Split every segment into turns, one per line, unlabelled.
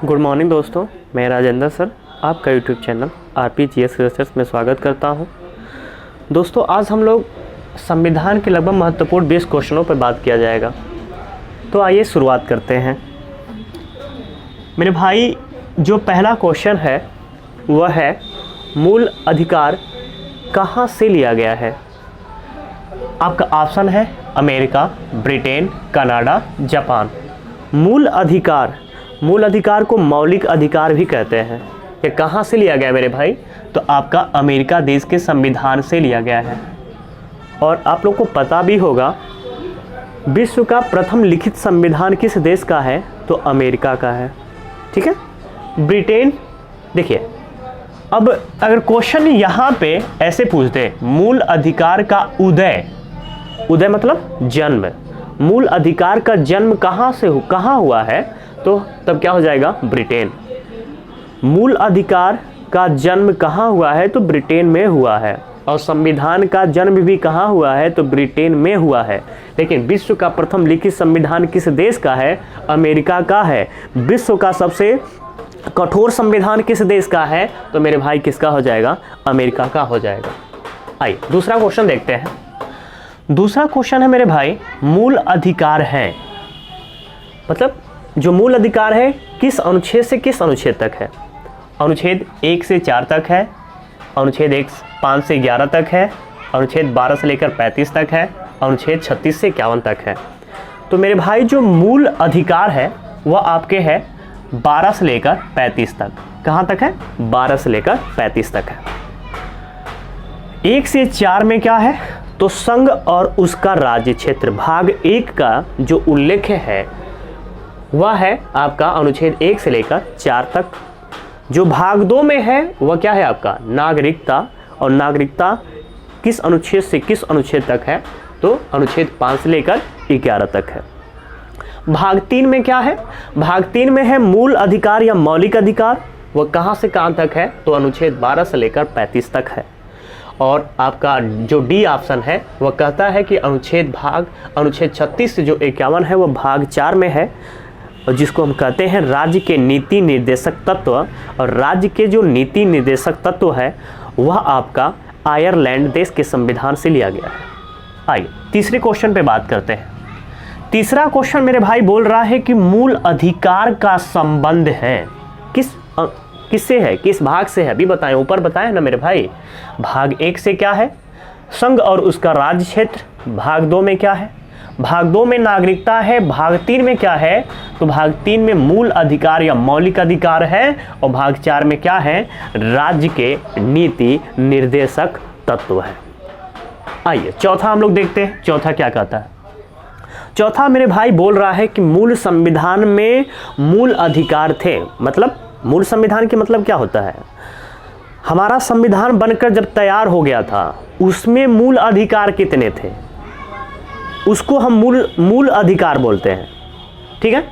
Good morning दोस्तों, मैं Rajendra sir आपका यूट्यूब चैनल RPGS रिसर्च में स्वागत करता हूं। दोस्तों, आज हम लोग संविधान के लगभग महत्वपूर्ण 20 क्वेश्चनों पर बात किया जाएगा। तो आइए शुरुआत करते हैं। मेरे भाई, जो पहला क्वेश्चन है वह है मूल अधिकार कहां से लिया गया है। आपका ऑप्शन है अमेरिका, ब्रिटेन, कनाडा, जापान। मूल अधिकार को मौलिक अधिकार भी कहते हैं। ये कहाँ से लिया गया मेरे भाई? तो आपका अमेरिका देश के संविधान से लिया गया है। और आप लोग को पता भी होगा, विश्व का प्रथम लिखित संविधान किस देश का है? तो अमेरिका का है। ठीक है। ब्रिटेन, देखिए, अब अगर क्वेश्चन यहाँ पे ऐसे पूछ दे, मूल अधिकार का उदय मतलब जन्म, मूल अधिकार का जन्म कहाँ हुआ है? तो तब क्या हो जाएगा? ब्रिटेन। मूल अधिकार का जन्म कहाँ हुआ है? तो ब्रिटेन में हुआ है। और संविधान का जन्म भी कहाँ हुआ है? तो ब्रिटेन में हुआ है। लेकिन विश्व का प्रथम लिखित संविधान किस देश का है? अमेरिका का है। विश्व का सबसे कठोर संविधान किस देश का है? तो मेरे भाई किसका हो जाएगा? अमेरिका का हो जाएगा। आइए दूसरा क्वेश्चन देखते हैं। दूसरा क्वेश्चन है मेरे भाई, मूल अधिकार है मतलब जो मूल अधिकार है किस अनुच्छेद से किस अनुच्छेद तक है? अनुच्छेद 1 से 4 तक है, अनुच्छेद 5 से 11 तक है, अनुच्छेद 12 से लेकर 35 तक है, अनुच्छेद 36 से 51 तक है। तो मेरे भाई, जो मूल अधिकार है वह आपके है 12 से लेकर 35 तक। कहाँ तक है? 12 से लेकर 35 तक है। 1 से 4 में क्या है? तो संघ और उसका राज्य क्षेत्र, भाग 1 का जो उल्लेख है वह है आपका अनुच्छेद 1 से लेकर 4 तक। जो भाग 2 में है वह क्या है? आपका नागरिकता। और नागरिकता किस अनुच्छेद से किस अनुच्छेद तक है? तो अनुच्छेद 5 से लेकर 11 तक है। भाग 3 में क्या है? भाग 3 में है मूल अधिकार या मौलिक अधिकार। वह कहाँ से कहाँ तक है? तो अनुच्छेद 12 से लेकर 35 तक है। और आपका जो डी ऑप्शन है वह कहता है कि अनुच्छेद 36 से जो 51 है वह भाग 4 में है, और जिसको हम कहते हैं राज्य के नीति निर्देशक तत्व। और राज्य के जो नीति निर्देशक तत्व है वह आपका आयरलैंड देश के संविधान से लिया गया है। आइए तीसरे क्वेश्चन पे बात करते हैं। तीसरा क्वेश्चन मेरे भाई बोल रहा है कि मूल अधिकार का संबंध है किससे है, किस भाग से है? अभी बताएं, ऊपर बताएं ना मेरे भाई। भाग 1 से क्या है? संघ और उसका राज्य क्षेत्र। भाग 2 में क्या है? भाग 2 में नागरिकता है। भाग 3 में क्या है? तो भाग 3 में मूल अधिकार या मौलिक अधिकार है। और भाग 4 में क्या है? राज्य के नीति निर्देशक तत्व है। आइए चौथा हम लोग देखते हैं, चौथा क्या कहता है। चौथा मेरे भाई बोल रहा है कि मूल संविधान में मूल अधिकार थे। मतलब मूल संविधान के मतलब क्या होता है? हमारा संविधान बनकर जब तैयार हो गया था उसमें मूल अधिकार कितने थे? उसको हम मूल अधिकार बोलते हैं। ठीक है।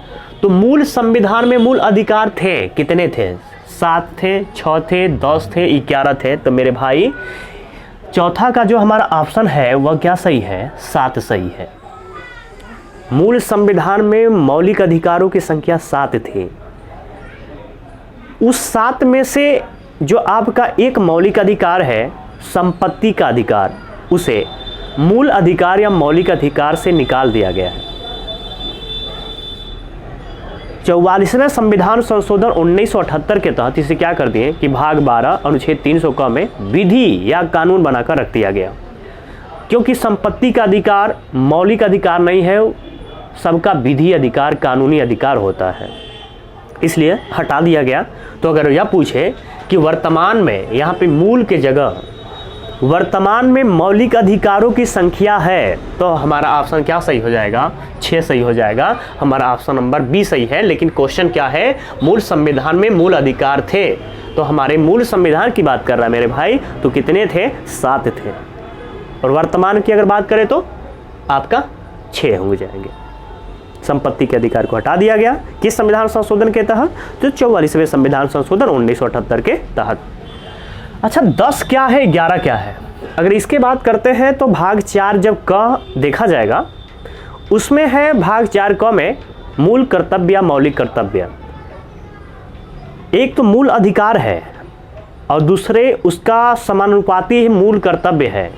तो मूल संविधान में मूल अधिकार थे, कितने थे? 7 थे, 6 थे, 10 थे, 11 थे। तो मेरे भाई, चौथा का जो हमारा ऑप्शन है वह क्या सही है? 7 सही है। मूल संविधान में मौलिक अधिकारों की संख्या 7 थी। उस 7 में से जो आपका एक मौलिक अधिकार है, संपत्ति का अधिकार, उसे मूल अधिकार या मौलिक अधिकार से निकाल दिया गया है। 44वें संविधान संशोधन 1978 के तहत इसे क्या कर दिए कि भाग 12 अनुच्छेद 300 क में विधि या कानून बनाकर रख दिया गया। क्योंकि संपत्ति का अधिकार मौलिक अधिकार नहीं है, सबका विधि अधिकार कानूनी अधिकार होता है, इसलिए हटा दिया गया। तो अगर यह पूछे कि वर्तमान में यहाँ पे मूल के जगह वर्तमान में मौलिक अधिकारों की संख्या है, तो हमारा ऑप्शन क्या सही हो जाएगा? 6 सही हो जाएगा। हमारा ऑप्शन नंबर बी सही है। लेकिन क्वेश्चन क्या है? मूल संविधान में मूल अधिकार थे। तो हमारे मूल संविधान की बात कर रहा है मेरे भाई, तो कितने थे? 7 थे। और वर्तमान की अगर बात करें तो आपका 6 हो जाएंगे। संपत्ति के अधिकार को हटा दिया गया किस संविधान संशोधन के तहत? तो 44वें संविधान संशोधन 1978 के तहत। अच्छा, 10 क्या है, 11 क्या है? अगर इसके बात करते हैं तो भाग 4 जब क देखा जाएगा उसमें है भाग 4 क में मूल कर्तव्य या मौलिक कर्तव्य। एक तो मूल अधिकार है और दूसरे उसका समानुपाती मूल कर्तव्य है।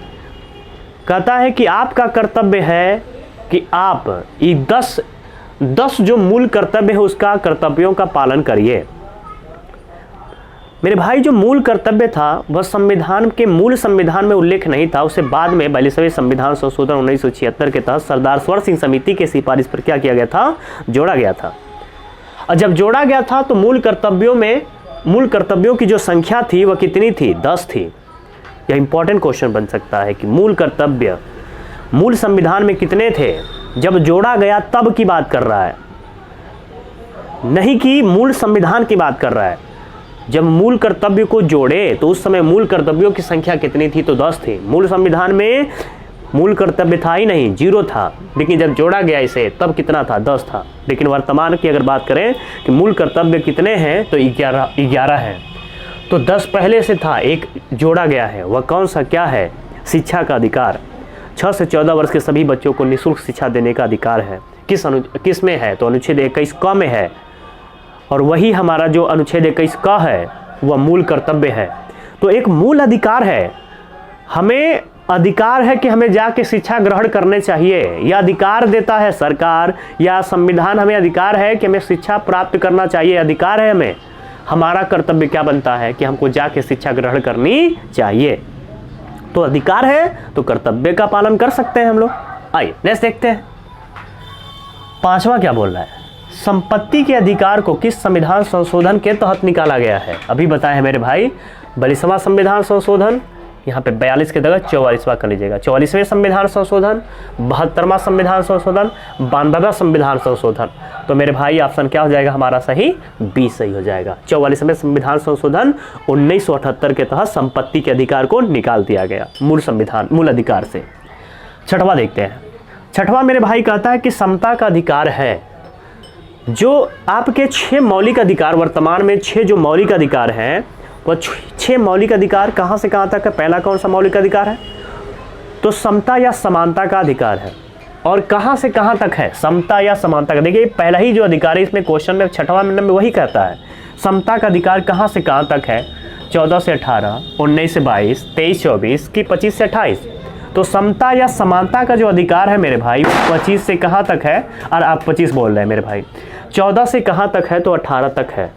कहता है कि आपका कर्तव्य है कि आप ये 10 जो मूल कर्तव्य है उसका कर्तव्यों का पालन करिए। मेरे भाई जो मूल कर्तव्य था वह संविधान के मूल संविधान में उल्लेख नहीं था, उसे बाद में 42वें संविधान संशोधन 1976 के तहत सरदार स्वर सिंह समिति के सिफारिश पर क्या किया गया था, जोड़ा गया था। और जब जोड़ा गया था तो मूल कर्तव्यों की जो संख्या थी वह कितनी थी, 10 थी। यह इंपॉर्टेंट क्वेश्चन बन सकता है कि मूल कर्तव्य मूल संविधान में कितने थे, जब जोड़ा गया तब की बात कर रहा है, नहीं कि मूल संविधान की बात कर रहा है। जब मूल कर्तव्य को जोड़े तो उस समय मूल कर्तव्यों की संख्या कितनी थी, तो 10 थी। मूल संविधान में मूल कर्तव्य था ही नहीं, 0 था, लेकिन जब जोड़ा गया इसे तब कितना था, 10 था। लेकिन वर्तमान की अगर बात करें कि मूल कर्तव्य कितने हैं तो 11 हैं। तो 10 पहले से था, एक जोड़ा गया है। वह कौन सा, क्या है, शिक्षा का अधिकार। 6 से 14 वर्ष के सभी बच्चों को निःशुल्क शिक्षा देने का अधिकार है। किस में है, तो अनुच्छेद 21 क में है। और वही हमारा जो अनुच्छेद 21 क है वह मूल कर्तव्य है। तो एक मूल अधिकार है, हमें अधिकार है कि हमें जाके शिक्षा ग्रहण करने चाहिए। यह अधिकार देता है सरकार या संविधान, हमें अधिकार है कि हमें शिक्षा प्राप्त करना चाहिए, अधिकार है हमें। हमारा कर्तव्य क्या बनता है कि हमको जाके शिक्षा ग्रहण करनी चाहिए। तो अधिकार है तो कर्तव्य का पालन कर सकते हैं हम लोग। आइए नेक्स्ट देखते हैं। 5वां क्या बोल रहा है, संपत्ति के अधिकार को किस संविधान संशोधन के तहत निकाला गया है। अभी बताए हैं मेरे भाई, 42वां संविधान संशोधन, यहाँ पे 42 के जगह 44वां कर लीजिएगा। 44वें संविधान संशोधन, 72वां संविधान संशोधन, 92वां संविधान संशोधन। तो मेरे भाई ऑप्शन क्या हो जाएगा हमारा सही, बी सही हो जाएगा। 44वें संविधान संशोधन 1978 के तहत संपत्ति के अधिकार को निकाल दिया गया मूल अधिकार से। 6वां देखते हैं। 6वां मेरे भाई कहता है कि समता का अधिकार है। जो आपके 6 मौलिक अधिकार, वर्तमान में 6 जो मौलिक अधिकार हैं वह 6 मौलिक अधिकार कहाँ से कहाँ तक है। पहला कौन सा मौलिक अधिकार है, तो समता या समानता का अधिकार है। और कहाँ से कहाँ तक है, समता या समानता का। देखिए पहला ही जो अधिकार है इसमें क्वेश्चन में 6वां नंबर में वही कहता है, समता का अधिकार कहाँ से कहाँ तक है, 14 से 18, 19 से 22, 23 24 की 25 से 28। तो समता या समानता का जो अधिकार है मेरे भाई 25 से कहाँ तक है, और आप 25 बोल रहे हैं मेरे भाई। 14 से कहाँ तक है, तो 18 तक है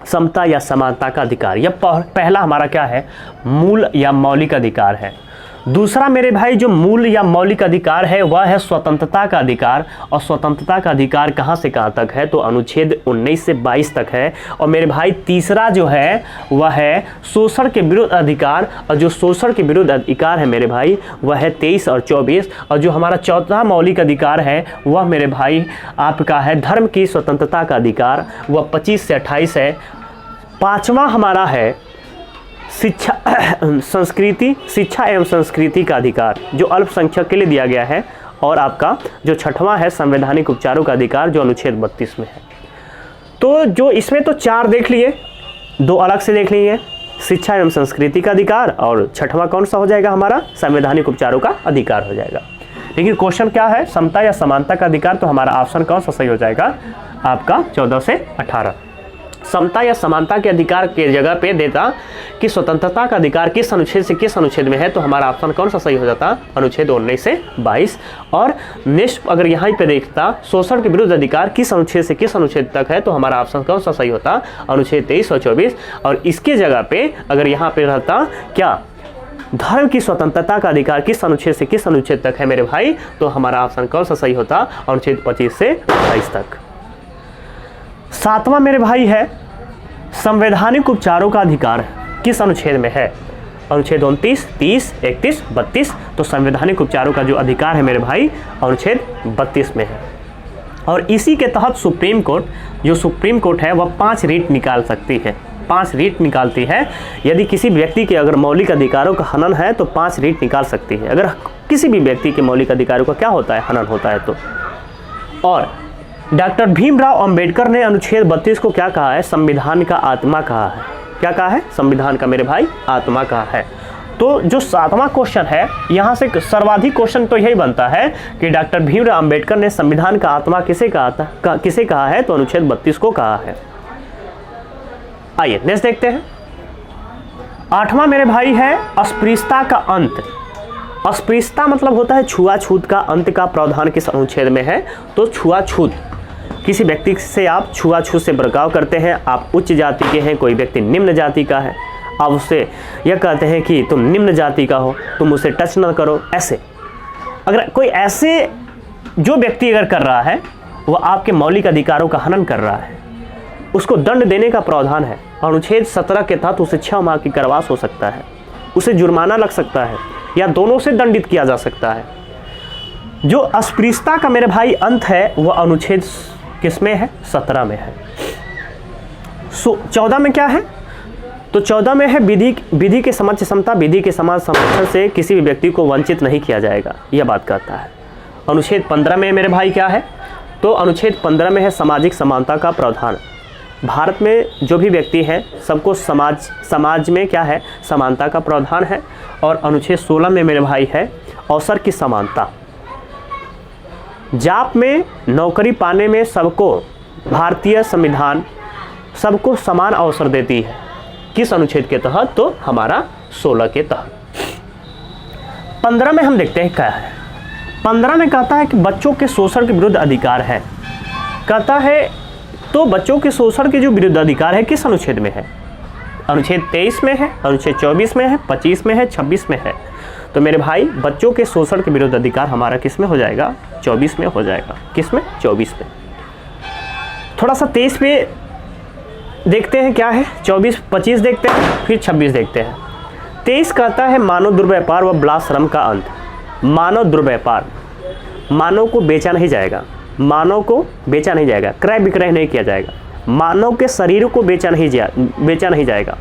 समता या समानता का अधिकार। यह पहला हमारा क्या है, मूल या मौलिक अधिकार है। दूसरा मेरे भाई जो मूल या मौलिक अधिकार है वह है स्वतंत्रता का अधिकार। और स्वतंत्रता का अधिकार कहाँ से कहाँ तक है, तो अनुच्छेद 19 से 22 तक है। और मेरे भाई तीसरा जो है वह है शोषण के विरुद्ध अधिकार। और जो शोषण के विरुद्ध अधिकार है मेरे भाई वह है 23 और 24। और जो हमारा चौथा मौलिक अधिकार है वह मेरे भाई आपका है धर्म की स्वतंत्रता का अधिकार, वह 25 से 28 है। 5वां हमारा है शिक्षा एवं संस्कृति का अधिकार, जो अल्पसंख्यक के लिए दिया गया है। और आपका जो 6वां है संवैधानिक उपचारों का अधिकार, जो अनुच्छेद 32 में है। तो जो इसमें तो 4 देख लिए, 2 अलग से देख लिए, शिक्षा एवं संस्कृति का अधिकार, और 6वां कौन सा हो जाएगा हमारा, संवैधानिक उपचारों का अधिकार हो जाएगा। लेकिन क्वेश्चन क्या है, समता या समानता का अधिकार, तो हमारा ऑप्शन कौन सा सही हो जाएगा आपका 14 से 18। समता या समानता के अधिकार के जगह पे देता कि स्वतंत्रता का अधिकार किस अनुच्छेद से किस अनुच्छेद में है, तो हमारा ऑप्शन कौन सा सही हो जाता, अनुच्छेद 19 से 22। और नेक्स्ट अगर यहाँ पे देखता शोषण के विरुद्ध अधिकार किस अनुच्छेद से किस अनुच्छेद तक है, तो हमारा ऑप्शन कौन सा सही होता, अनुच्छेद 23 और 24। और इसके जगह पे अगर यहाँ पे रहता क्या, धर्म की स्वतंत्रता का अधिकार किस अनुच्छेद से किस अनुच्छेद तक है मेरे भाई, तो हमारा ऑप्शन कौन सा सही होता, अनुच्छेद 25 से 28 तक। 7वां मेरे भाई है संवैधानिक उपचारों का अधिकार किस अनुच्छेद में है, अनुच्छेद 29, 30, 31, 32। तो संवैधानिक उपचारों का जो अधिकार है मेरे भाई अनुच्छेद 32 में है। और इसी के तहत सुप्रीम कोर्ट है वह 5 रीट निकाल सकती है, 5 रीट निकालती है। यदि किसी व्यक्ति के अगर मौलिक अधिकारों का हनन है तो 5 रीट निकाल सकती है। अगर किसी भी व्यक्ति के मौलिक अधिकारों का क्या होता है, हनन होता है तो। और डॉक्टर भीमराव अंबेडकर ने अनुच्छेद 32 को क्या कहा है, संविधान का आत्मा कहा है। क्या कहा है, संविधान का मेरे भाई आत्मा कहा है। तो जो 7वां क्वेश्चन है, यहाँ से सर्वाधिक क्वेश्चन तो यही बनता है कि डॉक्टर भीमराव अंबेडकर ने संविधान का आत्मा किसे कहा है, तो अनुच्छेद 32 को कहा है। आइए नेक्स्ट देखते हैं। 8वां मेरे भाई है अस्पृश्यता का अंत। अस्पृश्यता मतलब होता है छुआछूत का अंत का प्रावधान किस अनुच्छेद में है? तो छुआछूत, किसी व्यक्ति से आप छुआछूत से बर्ताव करते हैं, आप उच्च जाति के हैं, कोई व्यक्ति निम्न जाति का है, आप उससे यह कहते हैं कि तुम निम्न जाति का हो, तुम उसे टच न करो, ऐसे अगर कोई ऐसे जो व्यक्ति अगर कर रहा है वह आपके मौलिक अधिकारों का हनन कर रहा है, उसको दंड देने का प्रावधान है। अनुच्छेद 17 के तहत उसे 6 माह की कारावास हो सकता है, उसे जुर्माना लग सकता है या दोनों से दंडित किया जा सकता है। जो अस्पृश्यता का मेरे भाई अंत है वह अनुच्छेद किसमें है? 17 में है। 14 में क्या है? तो 14 में है विधि के समक्ष समता, विधि के समान संरक्षण से किसी भी व्यक्ति को वंचित नहीं किया जाएगा, यह बात कहता है। अनुच्छेद 15 में मेरे भाई क्या है? तो अनुच्छेद 15 में है सामाजिक समानता का प्रावधान। भारत में जो भी व्यक्ति हैं सबको समाज में क्या है? समानता का प्रावधान है। और अनुच्छेद 16 में मेरे भाई है अवसर की समानता। जाप में नौकरी पाने में सबको भारतीय संविधान सबको समान अवसर देती है। किस अनुच्छेद के तहत? तो हमारा 16 के तहत। 15 में हम देखते हैं क्या है। 15 में कहता है कि बच्चों के शोषण के विरुद्ध अधिकार है। कहता है तो बच्चों के शोषण के जो विरुद्ध अधिकार है किस अनुच्छेद में है? अनुच्छेद 23 में है, अनुच्छेद 24 में है, 25 में है, 26 में है। तो मेरे भाई बच्चों के शोषण के विरुद्ध अधिकार हमारा किस में हो जाएगा? 24 में हो जाएगा। किस में? 24 में। थोड़ा सा 23 पे देखते हैं क्या है, 24 25 देखते हैं, फिर 26 देखते हैं। 23 कहता है मानव दुर्व्यापार व बलात्श्रम का अंत। मानव दुर्व्यापार, मानव को बेचा नहीं जाएगा, मानव को बेचा नहीं जाएगा, क्रय विक्रय नहीं किया जाएगा, मानव के शरीर को बेचा नहीं जाएगा।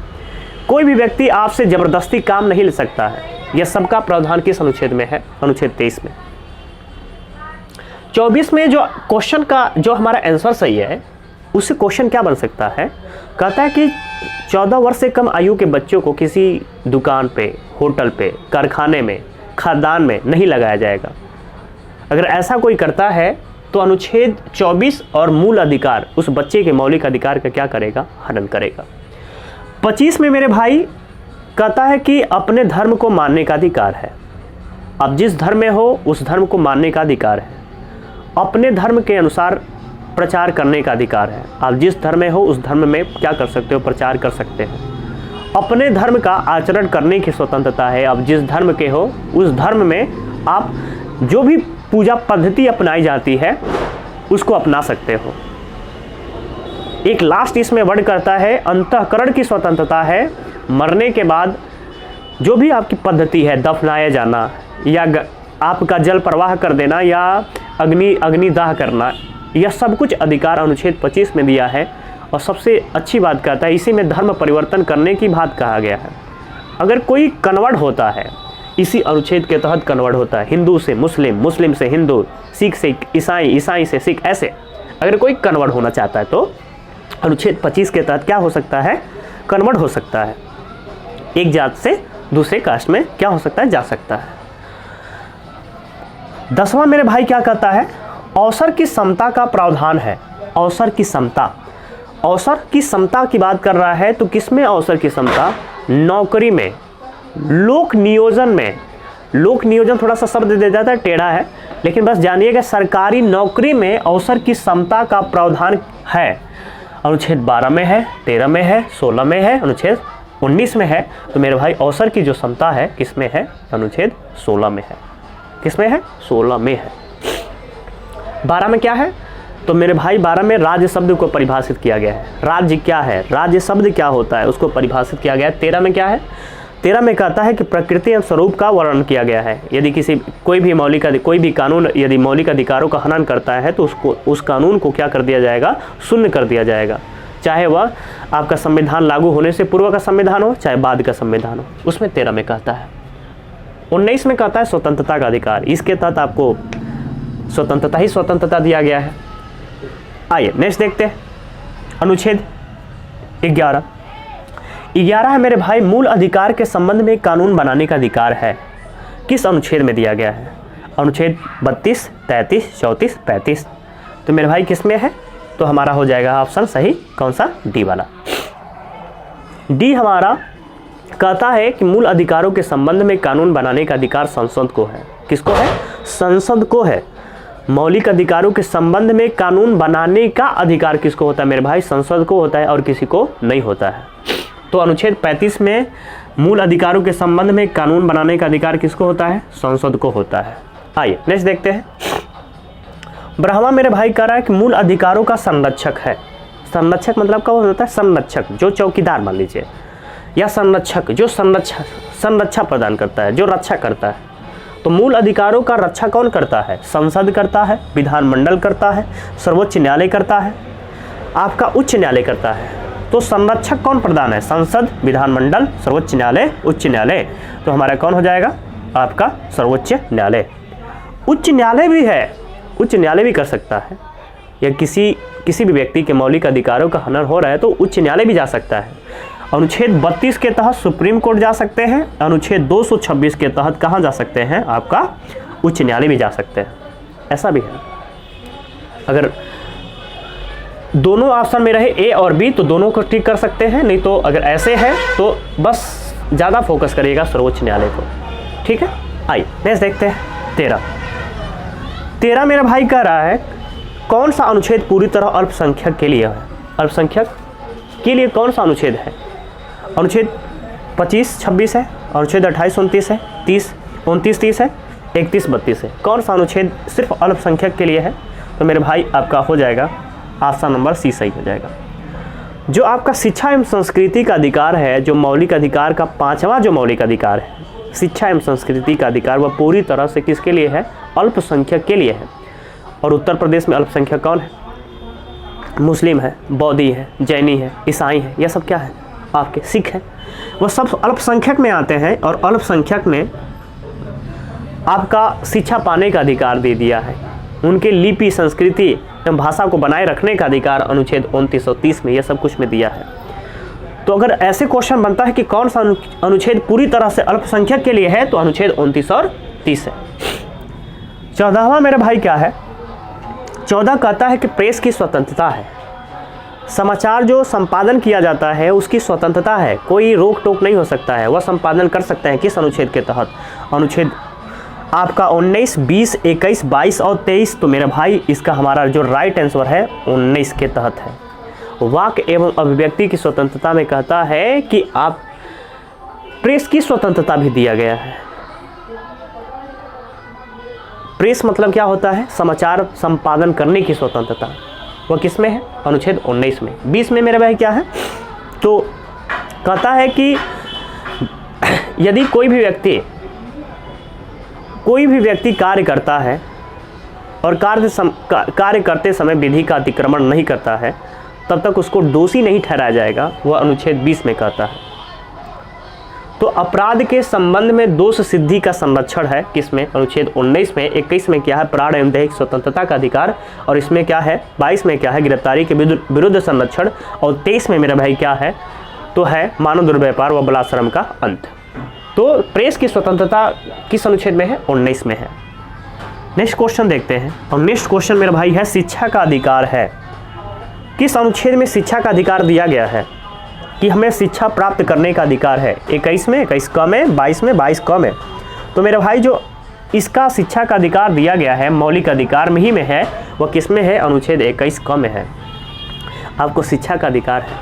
कोई भी व्यक्ति आपसे जबरदस्ती काम नहीं ले सकता है। यह सबका प्रावधान किस अनुच्छेद में है? अनुच्छेद 23 में। 24 में जो क्वेश्चन का जो हमारा आंसर सही है उससे क्वेश्चन क्या बन सकता है? कहता है कि 14 वर्ष से कम आयु के बच्चों को किसी दुकान पे, होटल पे, कारखाने में, खादान में नहीं लगाया जाएगा। अगर ऐसा कोई करता है तो अनुच्छेद 24 और मूल अधिकार उस बच्चे के मौलिक अधिकार का क्या करेगा? हनन करेगा। 25 में मेरे भाई कहता है कि अपने धर्म को मानने का अधिकार है। अब जिस धर्म में हो उस धर्म को मानने का अधिकार है। अपने धर्म के अनुसार प्रचार करने का अधिकार है। आप जिस धर्म में हो उस धर्म में क्या कर सकते हो? प्रचार कर सकते हैं। अपने धर्म का आचरण करने की स्वतंत्रता है। आप जिस धर्म के हो उस धर्म में आप जो भी पूजा पद्धति अपनाई जाती है उसको अपना सकते हो। एक लास्ट इसमें वर्ड करता है अंतःकरण की स्वतंत्रता है। मरने के बाद जो भी आपकी पद्धति है, दफनाया जाना या आपका जल प्रवाह कर देना या अग्निदाह करना, यह सब कुछ अधिकार अनुच्छेद 25 में दिया है। और सबसे अच्छी बात कहता है इसी में धर्म परिवर्तन करने की बात कहा गया है। अगर कोई कन्वर्ट होता है इसी अनुच्छेद के तहत कन्वर्ट होता है, हिंदू से मुस्लिम, मुस्लिम से हिंदू, सिख से ईसाई, ईसाई से सिख, ऐसे अगर कोई कन्वर्ट होना चाहता है तो अनुच्छेद 25 के तहत क्या हो सकता है? कन्वर्ट हो सकता है। एक जात से दूसरे कास्ट में क्या हो सकता है? जा सकता है। 10वां मेरे भाई क्या कहता है? अवसर की समता का प्रावधान है। अवसर की समता, अवसर की समता की बात कर रहा है। तो किसमें अवसर की समता? नौकरी में, लोक नियोजन में। लोक नियोजन थोड़ा सा शब्द दे जाता है, टेढ़ा है, लेकिन बस जानिएगा सरकारी नौकरी में अवसर की समता का प्रावधान है। अनुच्छेद 12 में है, 13 में है, 16 में है, अनुच्छेद 19 में है। तो मेरे भाई अवसर की जो समता है किसमें है? अनुच्छेद 16 में है। किसमें है? 16 में है। 12 में क्या है? तो मेरे भाई 12 में राज्य शब्द को परिभाषित किया गया है। राज्य क्या है? राज्य शब्द क्या होता है उसको परिभाषित किया गया है। 13 में क्या है? 13 में कहता है कि प्रकृति एवं स्वरूप का वर्णन किया गया है। यदि कोई भी कानून यदि मौलिक अधिकारों का हनन करता है तो उस कानून को क्या कर दिया जाएगा? शून्य कर दिया जाएगा। चाहे वह आपका संविधान लागू होने से पूर्व का संविधान हो, चाहे बाद का संविधान हो, उसमें 13 में कहता है। 19 में कहता है स्वतंत्रता का अधिकार। इसके तहत आपको स्वतंत्रता ही स्वतंत्रता दिया गया है। आइए नेक्स्ट देखते हैं। अनुच्छेद 11 है मेरे भाई मूल अधिकार के संबंध में कानून बनाने का अधिकार है। किस अनुच्छेद में दिया गया है? अनुच्छेद 32, 33, 34, 35। तो मेरे भाई किस में है? तो हमारा हो जाएगा ऑप्शन सही कौन सा? डी वाला। डी हमारा कहता है कि मूल अधिकारों के संबंध में कानून बनाने का अधिकार संसद को है। किसको है? संसद को है। मौलिक अधिकारों के संबंध में कानून बनाने का अधिकार किसको होता है मेरे भाई? संसद को होता है और किसी को नहीं होता है। तो अनुच्छेद 35 में मूल अधिकारों के संबंध में कानून बनाने का अधिकार किसको होता है? संसद को होता है। आइए नेक्स्ट देखते हैं। ब्रह्मा मेरे भाई कह रहा है कि मूल अधिकारों का संरक्षक है। संरक्षक मतलब क्या होता है? संरक्षक, जो चौकीदार मान लीजिए, या संरक्षक जो संरक्षा प्रदान करता है, जो रक्षा करता है। तो मूल अधिकारों का रक्षा कौन करता है? संसद करता है, विधानमंडल करता है, सर्वोच्च न्यायालय करता है, आपका उच्च न्यायालय करता है। तो संरक्षक कौन प्रदान है? संसद, विधानमंडल, सर्वोच्च न्यायालय, उच्च न्यायालय। तो हमारा कौन हो जाएगा? आपका सर्वोच्च न्यायालय। उच्च न्यायालय भी है, उच्च न्यायालय भी कर सकता है, या किसी भी व्यक्ति के मौलिक अधिकारों का हनन हो रहा है तो उच्च न्यायालय भी जा सकता है। अनुच्छेद 32 के तहत सुप्रीम कोर्ट जा सकते हैं। अनुच्छेद 226 के तहत कहाँ जा सकते हैं? आपका उच्च न्यायालय भी जा सकते हैं। ऐसा भी है। अगर दोनों ऑप्शन में रहे ए और बी तो दोनों को टिक कर सकते हैं, नहीं तो अगर ऐसे है तो बस ज़्यादा फोकस करिएगा सर्वोच्च न्यायालय को। ठीक है, आइए नेक्स्ट देखते हैं। 13 मेरा भाई कह रहा है कौन सा अनुच्छेद पूरी तरह अल्पसंख्यक के लिए है? अल्पसंख्यक के लिए कौन सा अनुच्छेद है? अनुच्छेद 25-26 है, अनुच्छेद 28-29 है, 30-29-30 है, 31-32 है। कौन सा अनुच्छेद सिर्फ अल्पसंख्यक के लिए है? तो मेरे भाई आपका हो जाएगा ऑप्शन नंबर सी सही हो जाएगा। जो आपका शिक्षा एवं संस्कृति का अधिकार है, जो मौलिक अधिकार का 5वां जो मौलिक अधिकार है, शिक्षा एवं संस्कृति का अधिकार, वह पूरी तरह से किसके लिए है? अल्पसंख्यक के लिए है। और उत्तर प्रदेश में अल्पसंख्यक कौन है? मुस्लिम है, बौद्धी है, जैनी है, ईसाई है, यह सब क्या है? आपके सिख हैं। वह सब अल्पसंख्यक में आते हैं और अल्पसंख्यक में आपका शिक्षा पाने का अधिकार दे दिया है। उनके लिपि, संस्कृति एवं भाषा को बनाए रखने का अधिकार अनुच्छेद 29 और 30 में, यह सब कुछ में दिया है। तो अगर ऐसे क्वेश्चन बनता है कि कौन सा अनुच्छेद पूरी तरह से अल्पसंख्यक के लिए है, तो अनुच्छेद 29 और 30 है। 14वां मेरे भाई क्या है? 14 कहता है कि प्रेस की स्वतंत्रता है। समाचार जो संपादन किया जाता है उसकी स्वतंत्रता है, कोई रोक टोक नहीं हो सकता है, वह संपादन कर सकते हैं। किस अनुच्छेद के तहत? अनुच्छेद आपका 19, 20, 21, 22 और 23। तो मेरे भाई इसका हमारा जो राइट आंसर है 19 के तहत है। वाक एवं अभिव्यक्ति की स्वतंत्रता में कहता है कि आप प्रेस की स्वतंत्रता भी दिया गया है। प्रेस मतलब क्या होता है? समाचार संपादन करने की स्वतंत्रता। वह किस में है? अनुच्छेद 19 में। 20 में मेरे भाई क्या है? तो कहता है कि यदि कोई भी व्यक्ति कार्य करता है और कार्य करते समय विधि का अतिक्रमण नहीं करता है, तब तक उसको दोषी नहीं ठहराया जाएगा। वह अनुच्छेद 20 में कहता है। तो अपराध के संबंध में दोष सिद्धि का संरक्षण है किसमें? अनुच्छेद 19 में। 21 में क्या है? प्राण एवं दैहिक स्वतंत्रता का अधिकार। और इसमें क्या है? 22 में क्या है? गिरफ्तारी के विरुद्ध संरक्षण। और 23 में मेरा भाई क्या है? तो है मानव दुर्व्यापार व बलात्श्रम का अंत। तो प्रेस की स्वतंत्रता किस अनुच्छेद में है? 19 में है। नेक्स्ट क्वेश्चन देखते हैं। और नेक्स्ट क्वेश्चन मेरा भाई है शिक्षा का अधिकार है। किस अनुच्छेद में शिक्षा का अधिकार दिया गया है कि हमें शिक्षा प्राप्त करने का अधिकार है? 21 में, 21 क में, 22 में, 22 क में। तो मेरे भाई जो इसका शिक्षा का अधिकार दिया गया है मौलिक अधिकार में ही में है, वह किस में है? अनुच्छेद 21 क में है। आपको शिक्षा का अधिकार है।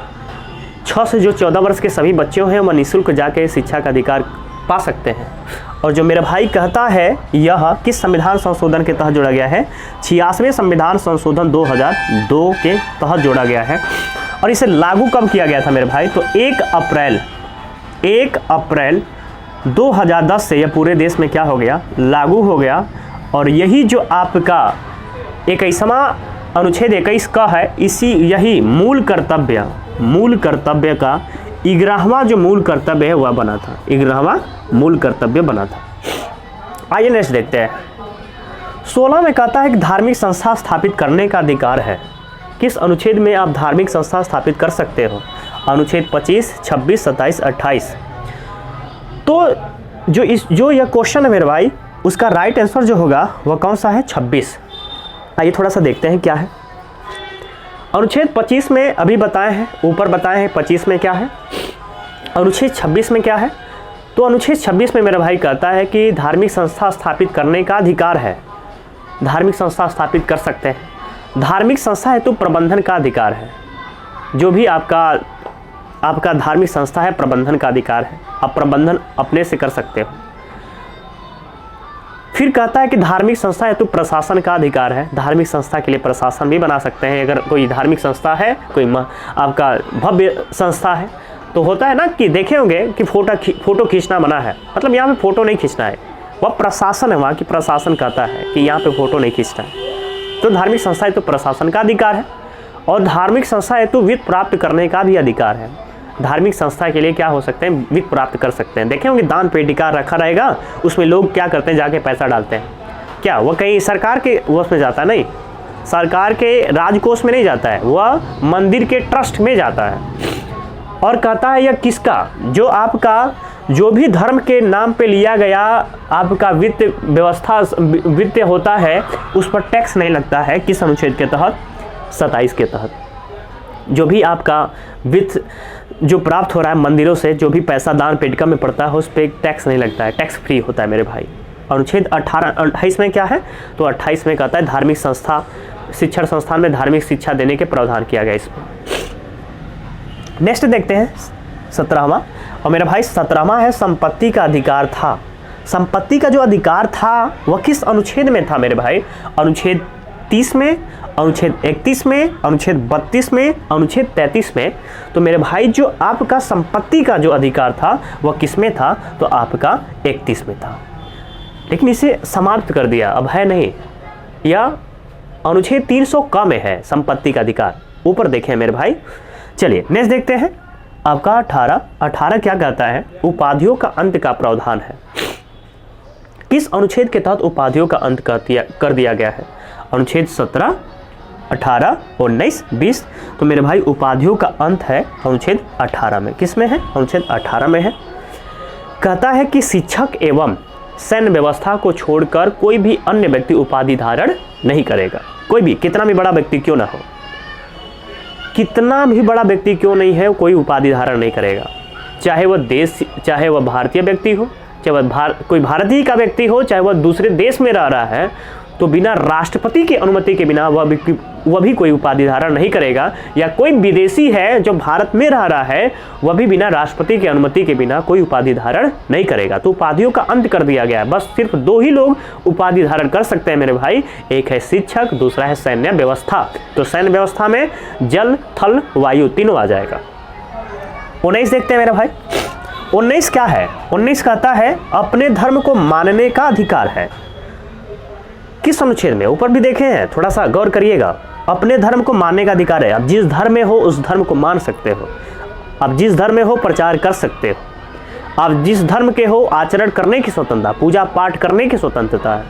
6 से जो 14 वर्ष के सभी बच्चे हैं वह निःशुल्क जाके शिक्षा का अधिकार पा सकते हैं। और जो मेरा भाई कहता है यह किस संविधान संशोधन के तहत जोड़ा गया है? 86वें संविधान संशोधन 2002 के तहत जोड़ा गया है। और इसे लागू कब किया गया था मेरे भाई? तो 1 अप्रैल 2010 से यह पूरे देश में क्या हो गया? लागू हो गया। और यही जो आपका 21वां अनुच्छेद 21 का है, यही मूल कर्तव्य का 11वां जो मूल कर्तव्य है वह बना था। 11वां मूल कर्तव्य बना था। आइए नेक्स्ट देखते हैं। 16 में कहता है कि धार्मिक संस्था स्थापित करने का अधिकार है। किस अनुच्छेद में आप धार्मिक संस्था स्थापित कर सकते हो? अनुच्छेद 25, 26, 27, 28। तो जो यह क्वेश्चन है मेरे भाई, उसका राइट आंसर जो होगा वह कौन सा है? 26। आइए थोड़ा सा देखते हैं क्या है। अनुच्छेद 25 में अभी बताए हैं, ऊपर बताए हैं 25 में क्या है? अनुच्छेद 26 में क्या है? तो अनुच्छेद 26 में मेरा भाई कहता है कि धार्मिक संस्था स्थापित करने का अधिकार है। धार्मिक संस्था स्थापित कर सकते हैं। धार्मिक संस्था है तो प्रबंधन का अधिकार है। जो भी आपका धार्मिक संस्था है, प्रबंधन का अधिकार है। आप प्रबंधन अपने से कर सकते हो। फिर कहता है कि धार्मिक संस्था है तो प्रशासन का अधिकार है। धार्मिक संस्था के लिए प्रशासन भी बना सकते हैं। अगर कोई धार्मिक संस्था है, कोई आपका भव्य संस्था है, तो होता है ना कि देखे होंगे कि फोटो खींचना मना है, मतलब यहाँ पे फोटो नहीं खींचना है। वह प्रशासन है, वहाँ की प्रशासन कहता है कि यहाँ पे फोटो नहीं खींचना है। तो धार्मिक संस्था है तो प्रशासन का अधिकार है। और धार्मिक संस्था है तो वित्त प्राप्त करने का भी अधिकार है। धार्मिक संस्था के लिए क्या हो सकते हैं? वित्त प्राप्त कर सकते हैं। देखे होंगे दान पेटिका रखा रहेगा, उसमें लोग क्या करते हैं? जाके पैसा डालते हैं। क्या वह कहीं सरकार के उसमें जाता है? नहीं, सरकार के राजकोष में नहीं जाता है, वह मंदिर के ट्रस्ट में जाता है। और कहता है यह किसका? जो आपका जो भी धर्म के नाम पे लिया गया आपका वित्त व्यवस्था वित्त होता है, उस पर टैक्स नहीं लगता है। किस अनुच्छेद के तहत? 27 के तहत। जो भी आपका वित्त जो प्राप्त हो रहा है मंदिरों से, जो भी पैसा दान पेटिका में पड़ता है, उस पर टैक्स नहीं लगता है, टैक्स फ्री होता है मेरे भाई। अनुच्छेद 28 में क्या है? तो 28 में कहता है धार्मिक संस्था शिक्षण संस्थान में धार्मिक शिक्षा देने के प्रावधान किया गया इसमें। नेक्स्ट देखते हैं 17वां। और मेरा भाई 17वां है संपत्ति का अधिकार था। संपत्ति का जो अधिकार था वह किस अनुच्छेद में था मेरे भाई? अनुच्छेद 30 में, अनुच्छेद 31 में, अनुच्छेद 32 में, अनुच्छेद 33 में। तो मेरे भाई जो आपका संपत्ति का जो अधिकार था वह किस में था? तो आपका 31 में था। लेकिन इसे समाप्त कर दिया, अब है नहीं। यह अनुच्छेद 300 क में है संपत्ति का अधिकार। ऊपर देखें मेरे भाई। चलिए नेक्स्ट देखते हैं आपका 18 क्या कहता है? उपाधियों का अंत का प्रावधान है। किस अनुच्छेद के तहत उपाधियों का अंत कर दिया गया है? अनुच्छेद 17, 18, 19, 20। तो मेरे भाई उपाधियों का अंत है अनुच्छेद 18 में। किस में है? अनुच्छेद 18 में है। कहता है कि शिक्षक एवं सैन्य व्यवस्था को छोड़कर कोई भी अन्य व्यक्ति उपाधि धारण नहीं करेगा। कोई भी, कितना भी बड़ा व्यक्ति क्यों ना हो, कितना भी बड़ा व्यक्ति क्यों नहीं है, कोई उपाधि धारण नहीं करेगा। चाहे वह भारतीय व्यक्ति हो, चाहे वह कोई भारतीय का व्यक्ति हो, चाहे वह दूसरे देश में रह रहा है, तो बिना राष्ट्रपति की अनुमति के बिना वह भी कोई उपाधि धारण नहीं करेगा। या कोई विदेशी है जो भारत में रह रहा है, वह भी बिना राष्ट्रपति की अनुमति के बिना कोई उपाधि धारण नहीं करेगा। तो उपाधियों का अंत कर दिया गया है। बस सिर्फ 2 ही लोग उपाधि धारण कर सकते हैं मेरे भाई, एक है शिक्षक, दूसरा है सैन्य व्यवस्था। तो सैन्य व्यवस्था में जल, थल, वायु तीनों आ जाएगा। 19 देखते हैं मेरे भाई। 19 क्या है? 19 कहता है अपने धर्म को मानने का अधिकार है। किस अनुच्छेद में? ऊपर भी देखे हैं, थोड़ा सा गौर करिएगा। अपने धर्म को मानने का अधिकार है। आप जिस धर्म में हो उस धर्म को मान सकते हो। आप जिस धर्म में हो प्रचार कर सकते हो। आप जिस धर्म के हो आचरण करने की स्वतंत्रता, पूजा पाठ करने की स्वतंत्रता है।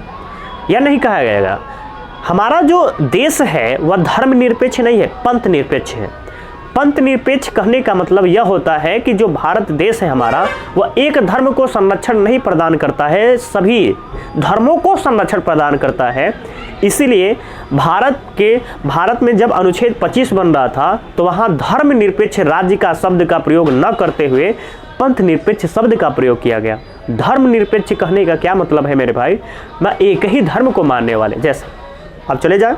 यह नहीं कहा गया। हमारा जो देश है वह धर्म निरपेक्ष नहीं है, पंथ निरपेक्ष है। पंथ निरपेक्ष कहने का मतलब यह होता है कि जो भारत देश है हमारा, वह एक धर्म को संरक्षण नहीं प्रदान करता है, सभी धर्मों को संरक्षण प्रदान करता है। इसीलिए भारत में जब अनुच्छेद 25 बन रहा था तो वहाँ धर्म निरपेक्ष राज्य का शब्द का प्रयोग न करते हुए पंथ निरपेक्ष शब्द का प्रयोग किया गया। धर्म निरपेक्ष कहने का क्या मतलब है मेरे भाई? मैं एक ही धर्म को मानने वाले। जैसे आप चले जाए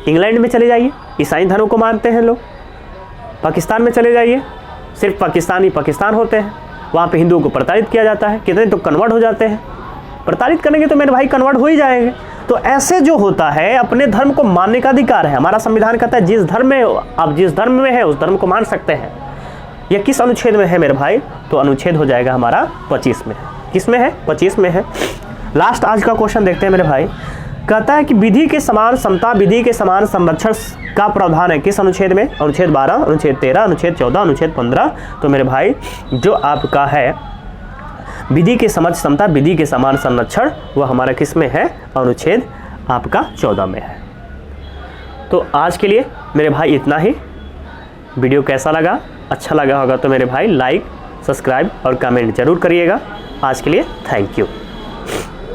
इंग्लैंड में चले जाइए, ईसाई धर्म को मानते हैं लोग। पाकिस्तान में चले जाइए, सिर्फ पाकिस्तानी पाकिस्तान होते हैं, वहाँ पे हिंदुओं को प्रताड़ित किया जाता है। कितने तो कन्वर्ट हो जाते हैं। प्रताड़ित करेंगे तो मेरे भाई कन्वर्ट हो ही जाएंगे। तो ऐसे जो होता है, अपने धर्म को मानने का अधिकार है। हमारा संविधान कहता है जिस धर्म में आप जिस धर्म में है उस धर्म को मान सकते हैं। यह किस अनुच्छेद में है मेरे भाई? तो अनुच्छेद हो जाएगा हमारा 25 में है। किस में है? 25 में है। लास्ट आज का क्वेश्चन देखते हैं मेरे भाई। कहता है कि विधि के समान समता, विधि के समान संरक्षण का प्रावधान है किस अनुच्छेद में? अनुच्छेद 12, अनुच्छेद 13, अनुच्छेद 14, अनुच्छेद 15। तो मेरे भाई जो आपका है विधि के समझ समता, विधि के समान संरक्षण, वह हमारा किस में है? अनुच्छेद आपका 14 में है। तो आज के लिए मेरे भाई इतना ही। वीडियो कैसा लगा? अच्छा लगा होगा तो मेरे भाई लाइक, सब्सक्राइब और कमेंट जरूर करिएगा। आज के लिए थैंक यू।